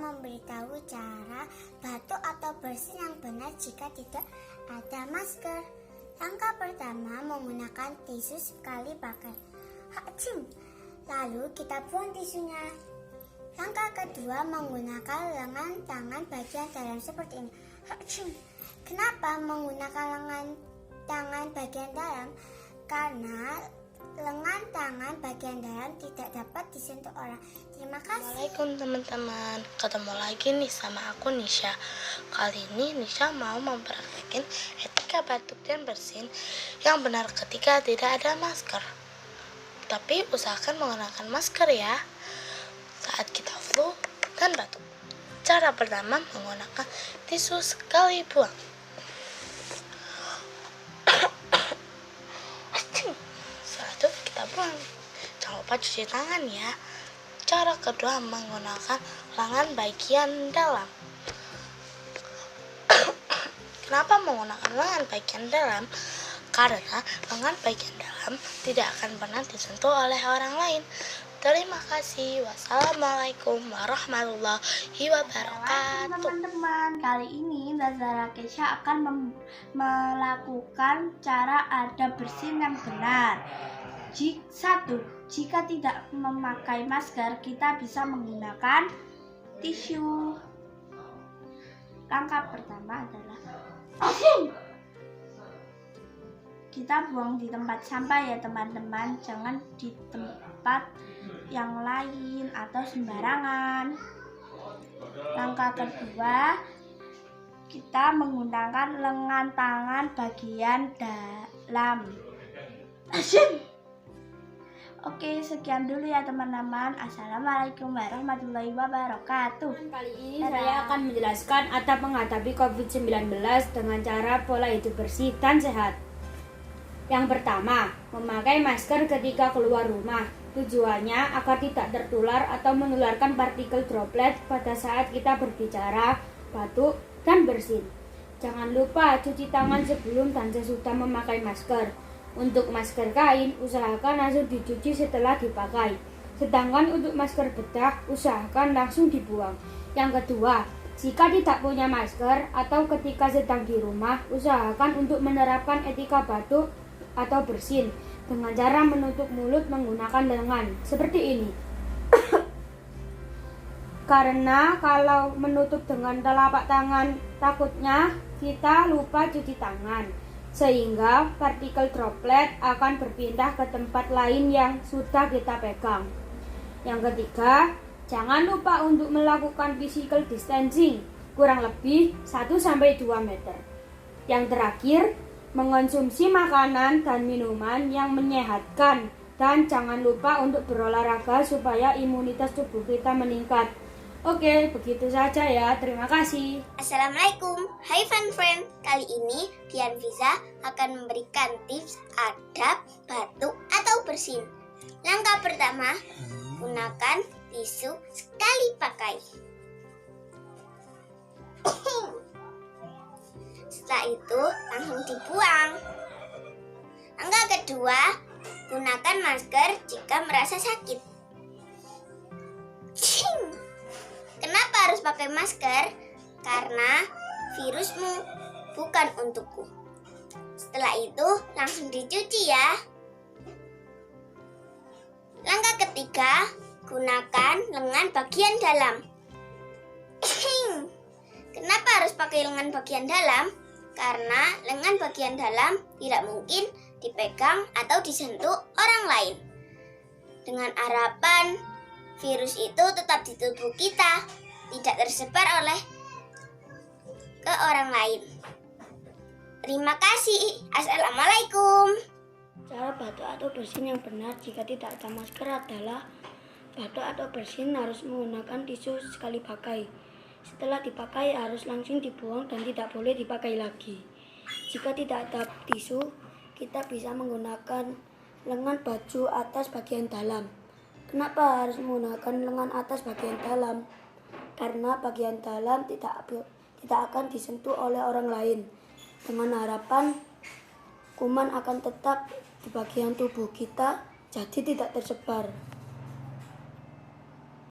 memberitahu cara batuk atau bersin yang benar jika tidak ada masker. Langkah pertama, menggunakan tisu sekali pakai. Hacim. Lalu kita buang tisunya. Langkah kedua, menggunakan lengan tangan bagian dalam seperti ini. Hacim. Kenapa menggunakan lengan tangan bagian dalam? Karena lengan tangan bagian dalam tidak dapat disentuh orang. Terima kasih. Assalamualaikum teman-teman. Ketemu lagi nih sama aku Nisha. Kali ini Nisha mau mempraktekin etika batuk dan bersin yang benar ketika tidak ada masker. Tapi usahakan menggunakan masker ya saat kita flu dan batuk. Cara pertama, menggunakan tisu sekali buang. Setelah itu kita buang. Jangan lupa cuci tangan ya. Cara kedua, menggunakan lengan bagian dalam. Kenapa menggunakan lengan bagian dalam? Karena lengan bagian dalam tidak akan pernah disentuh oleh orang lain. Terima kasih. Wassalamualaikum warahmatullahi wabarakatuh. Teman-teman, kali ini Nazara Kesha akan melakukan cara adab bersin yang benar. Jika tidak memakai masker, kita bisa menggunakan tisu. Langkah pertama adalah kita buang di tempat sampah ya teman-teman, jangan di tempat yang lain atau sembarangan. Langkah kedua, kita menggunakan lengan tangan bagian dalam. Oke, sekian dulu ya teman-teman. Assalamualaikum warahmatullahi wabarakatuh. Kali ini saya akan menjelaskan atau menghadapi COVID-19 dengan cara pola hidup bersih dan sehat. Yang pertama, memakai masker ketika keluar rumah. Tujuannya agar tidak tertular atau menularkan partikel droplet pada saat kita berbicara, batuk, dan bersin. Jangan lupa cuci tangan sebelum dan sesudah memakai masker. Untuk masker kain, usahakan langsung dicuci setelah dipakai. Sedangkan untuk masker bedah, usahakan langsung dibuang. Yang kedua, jika tidak punya masker atau ketika sedang di rumah, usahakan untuk menerapkan etika batuk atau bersin dengan cara menutup mulut menggunakan lengan seperti ini. Karena kalau menutup dengan telapak tangan, takutnya kita lupa cuci tangan, sehingga partikel droplet akan berpindah ke tempat lain yang sudah kita pegang. Yang ketiga, jangan lupa untuk melakukan physical distancing kurang lebih 1-2 meter. Yang terakhir, mengonsumsi makanan dan minuman yang menyehatkan, dan jangan lupa untuk berolahraga supaya imunitas tubuh kita meningkat. Oke, begitu saja ya. Terima kasih. Assalamualaikum, hai fun friend. Kali ini Dian Fiza akan memberikan tips adab batuk atau bersin. Langkah pertama, gunakan tisu sekali pakai. Setelah itu langsung dibuang. Langkah kedua, gunakan masker jika merasa sakit. Kenapa harus pakai masker? Karena virusmu, bukan untukku. Setelah itu langsung dicuci ya. Langkah ketiga, gunakan lengan bagian dalam. Kenapa harus pakai lengan bagian dalam? Karena lengan bagian dalam tidak mungkin dipegang atau disentuh orang lain. Dengan harapan virus itu tetap di tubuh kita, tidak tersebar ke orang lain. Terima kasih. Assalamualaikum. Cara batuk atau bersin yang benar jika tidak ada masker adalah batuk atau bersin harus menggunakan tisu sekali pakai. Setelah dipakai harus langsung dibuang dan tidak boleh dipakai lagi. Jika tidak ada tisu, kita bisa menggunakan lengan baju atas bagian dalam. Kenapa harus menggunakan lengan atas bagian dalam? Karena bagian dalam tidak akan disentuh oleh orang lain. Dengan harapan kuman akan tetap di bagian tubuh kita, jadi tidak tersebar.